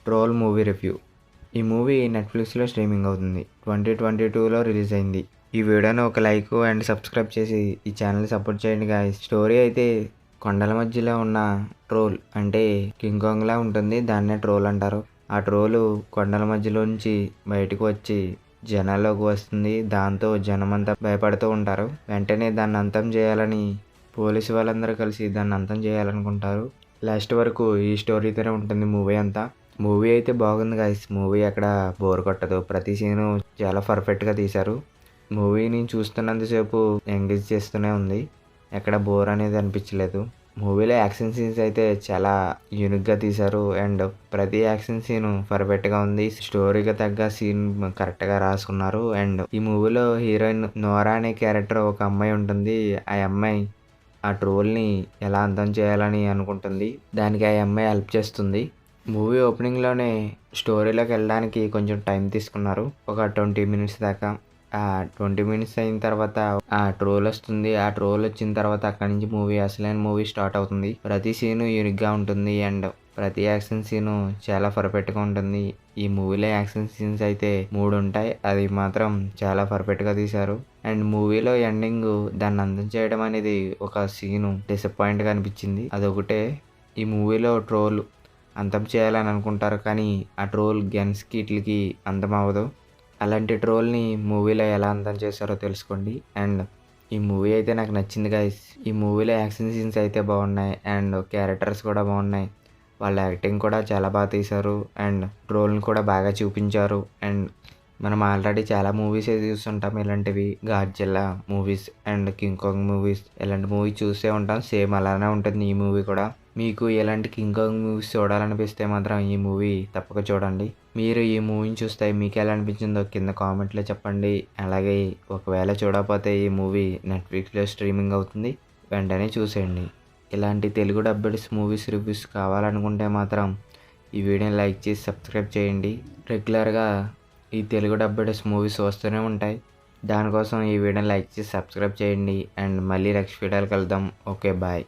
Troll movie review. ఈ movie నెట్‌ఫ్లిక్స్‌లో streaming అవుతుంది. 2022లో రిలీజ్ అయింది. ఈ వీడియోని ఒక లైక్ అండ్ సబ్స్క్రైబ్ చేసి ఈ ఛానల్‌ని సపోర్ట్ చేయండి గాయ్స్. స్టోరీ అయితే కొండల మధ్యలో ఉన్న ట్రోల్ అంటే కింగ్ కాంగ్‌లా ఉంటుంది. దాన్నే ట్రోల్ అంటారు. ఆ ట్రోలు కొండల మధ్యలో నుంచి బయటకు వచ్చి జనాల్లోకి వస్తుంది. దాంతో జనమంతా భయపడుతూ ఉంటారు. వెంటనే దాన్ని అంతం చేయాలని పోలీసు వాళ్ళందరూ కలిసి దాన్ని అంతం చేయాలనుకుంటారు. లాస్ట్ వరకు ఈ స్టోరీతోనే ఉంటుంది మూవీ అంతా. మూవీ అయితే బాగుంది గాయ్స్. మూవీ ఎక్కడ బోర్ కొట్టదు. ప్రతి సీను చాలా పర్ఫెక్ట్‌గా తీశారు. మూవీని చూస్తున్నంతసేపు ఎంగేజ్ చేస్తూనే ఉంది. ఎక్కడ బోర్ అనేది అనిపించలేదు. మూవీలో యాక్షన్ సీన్స్ అయితే చాలా యూనిక్‌గా తీశారు. అండ్ ప్రతి యాక్షన్ సీను పర్ఫెక్ట్‌గా ఉంది. స్టోరీకి తగ్గ సీన్ కరెక్ట్‌గా రాసుకున్నారు. అండ్ ఈ మూవీలో హీరోయిన్ నోరా అనే క్యారెక్టర్ ఒక అమ్మాయి ఉంటుంది. ఆ అమ్మాయి ఆ ట్రోల్‌ని ఎలా అంతం చేయాలని అనుకుంటుంది. దానికి ఆ అమ్మాయి హెల్ప్ చేస్తుంది. మూవీ ఓపెనింగ్‌లోనే స్టోరీలోకి వెళ్ళడానికి కొంచెం టైం తీసుకున్నారు. ఒక 20 మినిట్స్ దాకా. ఆ 20 మినిట్స్ అయిన తర్వాత ఆ ట్రోల్ వస్తుంది. ఆ ట్రోల్ వచ్చిన తర్వాత అక్కడి నుంచి అసలైన మూవీ స్టార్ట్ అవుతుంది. ప్రతి సీను యూనిక్‌గా ఉంటుంది. అండ్ ప్రతి యాక్షన్ సీను చాలా పర్ఫెక్ట్‌గా ఉంటుంది. ఈ మూవీలో యాక్షన్ సీన్స్ అయితే 3 ఉంటాయి. అది మాత్రం చాలా పర్ఫెక్ట్‌గా తీశారు. అండ్ మూవీలో ఎండింగ్ దాన్ని అంతం చేయడం అనేది ఒక సీను డిసప్పాయింట్‌గా అనిపించింది. అదొకటే. ఈ మూవీలో ట్రోల్ అంతం చేయాలని అనుకుంటారు. కానీ ఆ ట్రోల్ గన్స్‌కి ఈట్లికి అంతం అవ్వదు. అలాంటి ట్రోల్‌ని మూవీలో ఎలా అంతం చేశారో తెలుసుకోండి. అండ్ ఈ మూవీ అయితే నాకు నచ్చింది గైస్. ఈ మూవీలో యాక్షన్ సీన్స్ అయితే బాగున్నాయి. అండ్ క్యారెక్టర్స్ కూడా బాగున్నాయి. వాళ్ళ యాక్టింగ్ కూడా చాలా బాగా తీశారు. అండ్ ట్రోల్‌ని కూడా బాగా చూపించారు. అండ్ మనం ఆల్రెడీ చాలా మూవీసే చూస్తుంటాం ఇలాంటివి. Godzilla movies and king Kong movies ఇలాంటి మూవీ చూసే ఉంటాం. సేమ్ అలానే ఉంటుంది ఈ మూవీ కూడా. మీకు ఎలాంటి కింగ్ కాంగ్ మూవీస్ చూడాలనిపిస్తే మాత్రం ఈ మూవీ తప్పక చూడండి. మీరు ఈ మూవీని చూస్తే మీకు ఎలా అనిపించిందో కింద కామెంట్లో చెప్పండి. అలాగే ఒకవేళ చూడకపోతే ఈ మూవీ నెట్‌ఫ్లిక్స్‌లో స్ట్రీమింగ్ అవుతుంది. వెంటనే చూసేయండి. ఇలాంటి తెలుగు డబ్బెడ్ మూవీస్ రివ్యూస్ కావాలనుకుంటే మాత్రం ఈ వీడియోని లైక్ చేసి సబ్స్క్రైబ్ చేయండి. రెగ్యులర్గా ఈ తెలుగు డబ్బెడ్ మూవీస్ వస్తూనే ఉంటాయి. దానికోసం ఈ వీడియోని లైక్ చేసి సబ్స్క్రైబ్ చేయండి. అండ్ మళ్ళీ నెక్స్ట్ వీడియోలో కలుద్దాం. Okay bye.